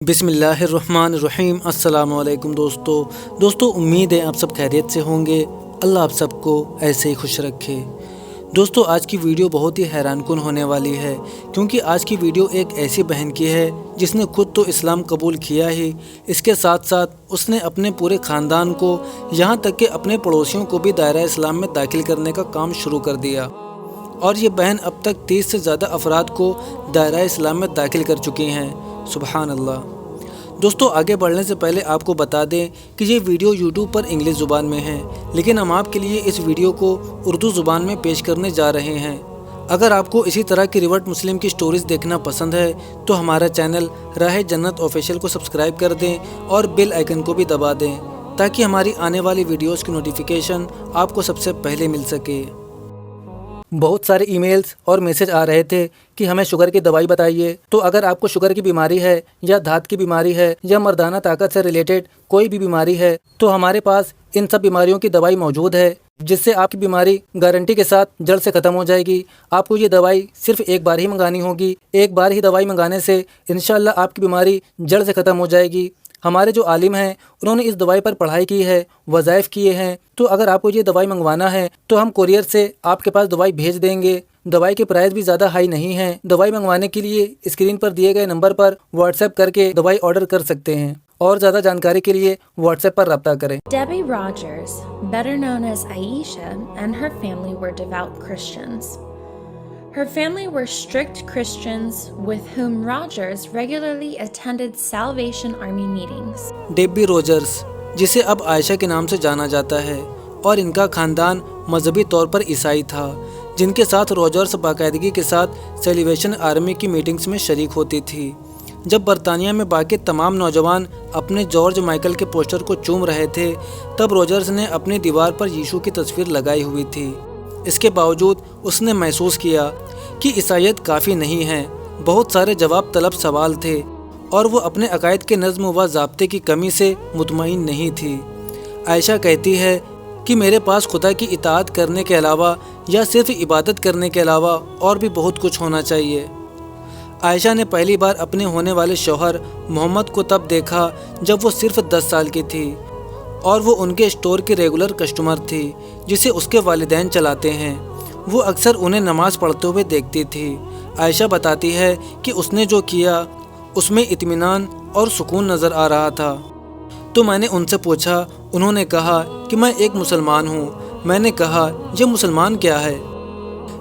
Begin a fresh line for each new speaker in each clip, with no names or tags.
بسم اللہ الرحمن الرحیم۔ السلام علیکم دوستو امید ہے آپ سب خیریت سے ہوں گے۔ اللہ آپ سب کو ایسے ہی خوش رکھے۔ دوستو آج کی ویڈیو بہت ہی حیران کن ہونے والی ہے، کیونکہ آج کی ویڈیو ایک ایسی بہن کی ہے جس نے خود تو اسلام قبول کیا ہی، اس کے ساتھ ساتھ اس نے اپنے پورے خاندان کو، یہاں تک کہ اپنے پڑوسیوں کو بھی دائرہ اسلام میں داخل کرنے کا کام شروع کر دیا، اور یہ بہن اب تک 30 سے زیادہ افراد کو دائرہ اسلام میں داخل کر چکی ہیں۔ سبحان اللہ۔ دوستو آگے بڑھنے سے پہلے آپ کو بتا دیں کہ یہ ویڈیو یوٹیوب پر انگلش زبان میں ہے، لیکن ہم آپ کے لیے اس ویڈیو کو اردو زبان میں پیش کرنے جا رہے ہیں۔ اگر آپ کو اسی طرح کی ریورٹ مسلم کی سٹوریز دیکھنا پسند ہے تو ہمارا چینل راہ جنت آفیشیل کو سبسکرائب کر دیں اور بیل آئیکن کو بھی دبا دیں، تاکہ ہماری آنے والی ویڈیوز کی نوٹیفیکیشن آپ کو سب سے پہلے مل سکے۔ بہت سارے ای میلز اور میسج آ رہے تھے کہ ہمیں شوگر کی دوائی بتائیے، تو اگر آپ کو شوگر کی بیماری ہے یا دھات کی بیماری ہے یا مردانہ طاقت سے ریلیٹڈ کوئی بھی بیماری ہے تو ہمارے پاس ان سب بیماریوں کی دوائی موجود ہے، جس سے آپ کی بیماری گارنٹی کے ساتھ جڑ سے ختم ہو جائے گی۔ آپ کو یہ دوائی صرف ایک بار ہی منگانی ہوگی، ایک بار ہی دوائی منگانے سے انشاءاللہ آپ کی بیماری جڑ سے ختم ہو جائے گی۔ ہمارے جو عالم ہیں انہوں نے اس دوائی پر پڑھائی کی ہے، وظائف کیے ہیں، تو اگر آپ کو یہ دوائی منگوانا ہے تو ہم کوریئر سے آپ کے پاس دوائی بھیج دیں گے۔ دوائی کے پرائز بھی زیادہ ہائی نہیں ہیں۔ دوائی منگوانے کے لیے اسکرین پر دیے گئے نمبر پر واٹس ایپ کر کے دوائی آرڈر کر سکتے ہیں، اور زیادہ جانکاری کے لیے واٹس ایپ پر رابطہ کریں۔
Debbie Rogers, better known as Aisha, and her family were devout Christians. Her family were strict Christians with whom Rogers regularly attended Salvation Army meetings.
Debbie Rogers, جسے اب عائشہ کے نام سے جانا جاتا ہے، اور ان کا خاندان مذہبی طور پر عیسائی تھا، جن کے ساتھ روجرز باقاعدگی کے ساتھ سیلیویشن آرمی کی میٹنگز میں شریک ہوتی تھی۔ جب برطانیہ میں باقی تمام نوجوان اپنے جارج مائیکل کے پوسٹر کو چوم رہے تھے، تب روجرز نے اپنی دیوار پر ییشو کی تصویر لگائی ہوئی تھی۔ اس کے باوجود اس نے محسوس کیا کہ عیسائیت کافی نہیں ہے، بہت سارے جواب طلب سوال تھے، اور وہ اپنے عقائد کے نظم و ضابطے کی کمی سے مطمئن نہیں تھی۔ عائشہ کہتی ہے کہ میرے پاس خدا کی اطاعت کرنے کے علاوہ یا صرف عبادت کرنے کے علاوہ اور بھی بہت کچھ ہونا چاہیے۔ عائشہ نے پہلی بار اپنے ہونے والے شوہر محمد کو تب دیکھا جب وہ صرف 10 سال کی تھی، اور وہ ان کے اسٹور کی ریگولر کسٹمر تھی جسے اس کے والدین چلاتے ہیں۔ وہ اکثر انہیں نماز پڑھتے ہوئے دیکھتی تھی۔ عائشہ بتاتی ہے کہ اس نے جو کیا اس میں اطمینان اور سکون نظر آ رہا تھا۔ تو میں نے ان سے پوچھا، انہوں نے کہا کہ میں ایک مسلمان ہوں۔ میں نے کہا یہ مسلمان کیا ہے؟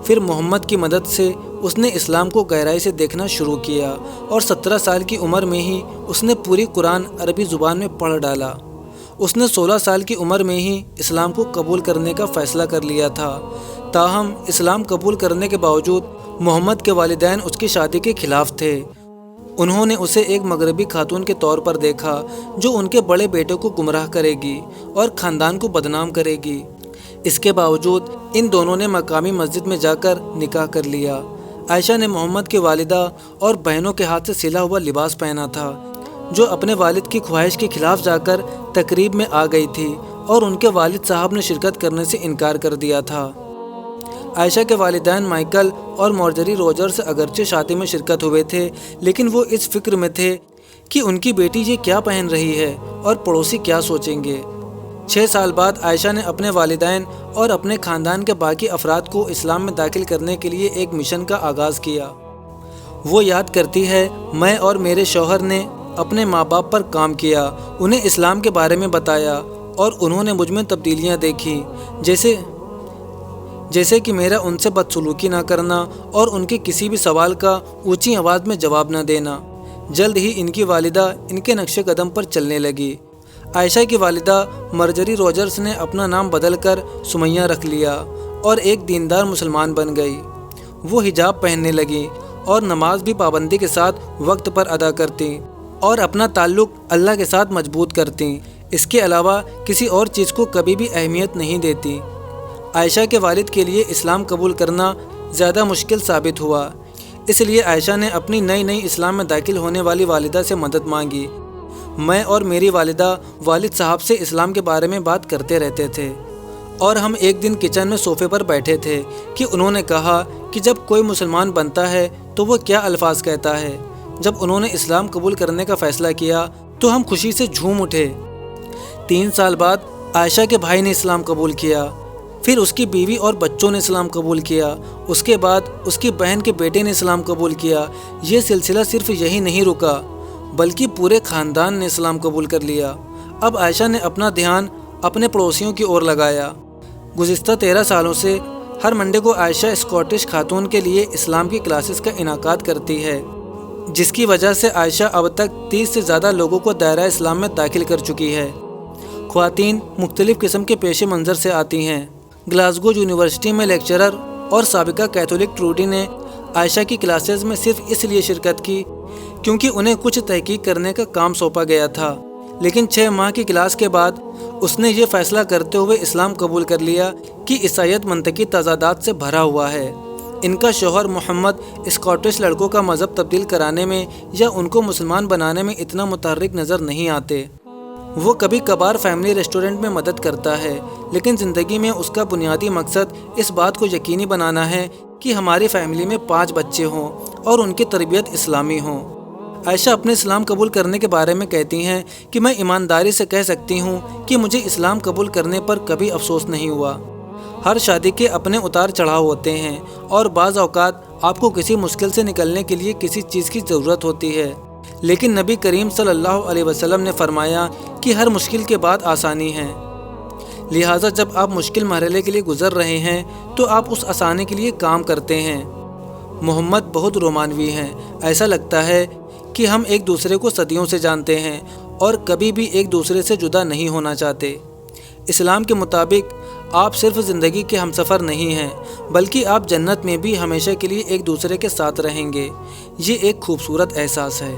پھر محمد کی مدد سے اس نے اسلام کو گہرائی سے دیکھنا شروع کیا، اور 17 سال کی عمر میں ہی اس نے پوری قرآن عربی زبان میں پڑھ ڈالا۔ اس نے 16 سال کی عمر میں ہی اسلام کو قبول کرنے کا فیصلہ کر لیا تھا۔ تاہم اسلام قبول کرنے کے باوجود محمد کے والدین اس کی شادی کے خلاف تھے۔ انہوں نے اسے ایک مغربی خاتون کے طور پر دیکھا جو ان کے بڑے بیٹے کو گمراہ کرے گی اور خاندان کو بدنام کرے گی۔ اس کے باوجود ان دونوں نے مقامی مسجد میں جا کر نکاح کر لیا۔ عائشہ نے محمد کے والدہ اور بہنوں کے ہاتھ سے سلا ہوا لباس پہنا تھا، جو اپنے والد کی خواہش کے خلاف جا کر تقریب میں آ گئی تھی، اور ان کے والد صاحب نے شرکت کرنے سے انکار کر دیا تھا۔ عائشہ کے والدین مائیکل اور مارجری روجرز اگرچہ شادی میں شرکت ہوئے تھے، لیکن وہ اس فکر میں تھے کہ ان کی بیٹی یہ کیا پہن رہی ہے اور پڑوسی کیا سوچیں گے۔ 6 سال بعد عائشہ نے اپنے والدین اور اپنے خاندان کے باقی افراد کو اسلام میں داخل کرنے کے لیے ایک مشن کا آغاز کیا۔ وہ یاد کرتی ہے، میں اور میرے شوہر نے اپنے ماں باپ پر کام کیا، انہیں اسلام کے بارے میں بتایا، اور انہوں نے مجھ میں تبدیلیاں دیکھی، جیسے کہ میرا ان سے بدسلوکی نہ کرنا اور ان کے کسی بھی سوال کا اونچی آواز میں جواب نہ دینا۔ جلد ہی ان کی والدہ ان کے نقش قدم پر چلنے لگی۔ عائشہ کی والدہ مرجری روجرز نے اپنا نام بدل کر سمیہ رکھ لیا اور ایک دیندار مسلمان بن گئی۔ وہ حجاب پہننے لگی اور نماز بھی پابندی کے ساتھ وقت پر ادا کرتی، اور اپنا تعلق اللہ کے ساتھ مضبوط کرتی۔ اس کے علاوہ کسی اور چیز کو کبھی بھی اہمیت نہیں دیتی۔ عائشہ کے والد کے لیے اسلام قبول کرنا زیادہ مشکل ثابت ہوا، اس لیے عائشہ نے اپنی نئی اسلام میں داخل ہونے والی والدہ سے مدد مانگی۔ میں اور میری والدہ والد صاحب سے اسلام کے بارے میں بات کرتے رہتے تھے، اور ہم ایک دن کچن میں صوفے پر بیٹھے تھے کہ انہوں نے کہا کہ جب کوئی مسلمان بنتا ہے تو وہ کیا الفاظ کہتا ہے۔ جب انہوں نے اسلام قبول کرنے کا فیصلہ کیا تو ہم خوشی سے جھوم اٹھے۔ 3 سال بعد عائشہ کے بھائی نے اسلام قبول کیا، پھر اس کی بیوی اور بچوں نے اسلام قبول کیا، اس کے بعد اس کی بہن کے بیٹے نے اسلام قبول کیا۔ یہ سلسلہ صرف یہی نہیں رکا بلکہ پورے خاندان نے اسلام قبول کر لیا۔ اب عائشہ نے اپنا دھیان اپنے پڑوسیوں کی اور لگایا۔ گزشتہ 13 سالوں سے ہر منڈے کو عائشہ اسکاٹش خاتون کے لیے اسلام کی کلاسز کا انعقاد کرتی ہے، جس کی وجہ سے عائشہ اب تک 30 سے زیادہ لوگوں کو دائرہ اسلام میں داخل کر چکی ہے۔ خواتین مختلف قسم کے پیش منظر سے آتی ہیں۔ گلاسگو یونیورسٹی میں لیکچرر اور سابقہ کیتھولک ٹروڈی نے عائشہ کی کلاسز میں صرف اس لیے شرکت کی کیونکہ انہیں کچھ تحقیق کرنے کا کام سونپا گیا تھا، لیکن 6 ماہ کی کلاس کے بعد اس نے یہ فیصلہ کرتے ہوئے اسلام قبول کر لیا کہ عیسائیت منطقی تضادات سے بھرا ہوا ہے۔ ان کا شوہر محمد اسکاٹش لڑکوں کا مذہب تبدیل کرانے میں یا ان کو مسلمان بنانے میں اتنا متحرک نظر نہیں آتے۔ وہ کبھی کبھار فیملی ریسٹورنٹ میں مدد کرتا ہے، لیکن زندگی میں اس کا بنیادی مقصد اس بات کو یقینی بنانا ہے کہ ہماری فیملی میں 5 بچے ہوں اور ان کی تربیت اسلامی ہوں۔ عائشہ اپنے اسلام قبول کرنے کے بارے میں کہتی ہیں کہ میں ایمانداری سے کہہ سکتی ہوں کہ مجھے اسلام قبول کرنے پر کبھی افسوس نہیں ہوا۔ ہر شادی کے اپنے اتار چڑھاؤ ہوتے ہیں اور بعض اوقات آپ کو کسی مشکل سے نکلنے کے لیے کسی چیز کی ضرورت ہوتی ہے، لیکن نبی کریم صلی اللہ علیہ وسلم نے فرمایا کہ ہر مشکل کے بعد آسانی ہے۔ لہٰذا جب آپ مشکل مرحلے کے لیے گزر رہے ہیں تو آپ اس آسانی کے لیے کام کرتے ہیں۔ محمد بہت رومانوی ہیں، ایسا لگتا ہے کہ ہم ایک دوسرے کو صدیوں سے جانتے ہیں اور کبھی بھی ایک دوسرے سے جدا نہیں ہونا چاہتے۔ اسلام کے مطابق آپ صرف زندگی کے ہمسفر نہیں ہیں بلکہ آپ جنت میں بھی ہمیشہ کے لیے ایک دوسرے کے ساتھ رہیں گے۔ یہ ایک خوبصورت احساس ہے۔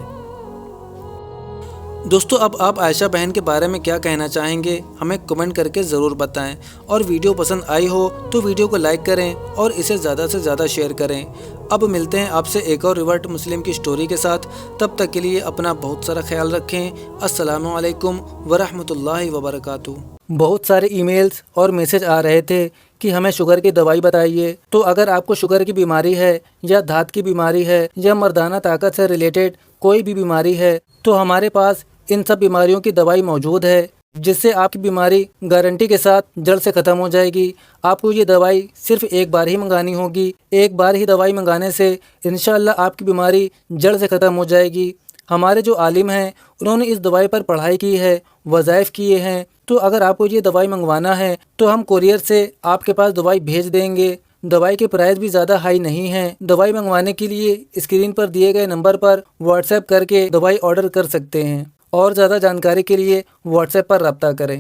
دوستو، اب آپ عائشہ بہن کے بارے میں کیا کہنا چاہیں گے ہمیں کمنٹ کر کے ضرور بتائیں، اور ویڈیو پسند آئی ہو تو ویڈیو کو لائک کریں اور اسے زیادہ سے زیادہ شیئر کریں۔ اب ملتے ہیں آپ سے ایک اور ریورٹ مسلم کی سٹوری کے ساتھ، تب تک کے لیے اپنا بہت سارا خیال رکھیں۔ السلام علیکم ورحمۃ اللہ وبرکاتہ۔ بہت سارے ای میلز اور میسج آ رہے تھے کہ ہمیں شوگر کی دوائی بتائیے، تو اگر آپ کو شوگر کی بیماری ہے یا دھات کی بیماری ہے یا مردانہ طاقت سے ریلیٹڈ کوئی بھی بیماری ہے تو ہمارے پاس ان سب بیماریوں کی دوائی موجود ہے، جس سے آپ کی بیماری گارنٹی کے ساتھ جڑ سے ختم ہو جائے گی۔ آپ کو یہ دوائی صرف ایک بار ہی منگانی ہوگی، ایک بار ہی دوائی منگانے سے انشاءاللہ آپ کی بیماری جڑ سے ختم ہو جائے گی۔ ہمارے جو عالم ہیں انہوں نے اس دوائی پر پڑھائی کی ہے، وظائف کیے ہیں، تو اگر آپ کو یہ دوائی منگوانا ہے تو ہم کوریئر سے آپ کے پاس دوائی بھیج دیں گے۔ دوائی کے پرائز بھی زیادہ ہائی نہیں ہیں۔ دوائی منگوانے کے لیے اسکرین پر دیے گئے نمبر پر واٹس ایپ کر کے دوائی آرڈر کر سکتے ہیں، اور زیادہ جانکاری کے لیے واٹس ایپ پر رابطہ کریں۔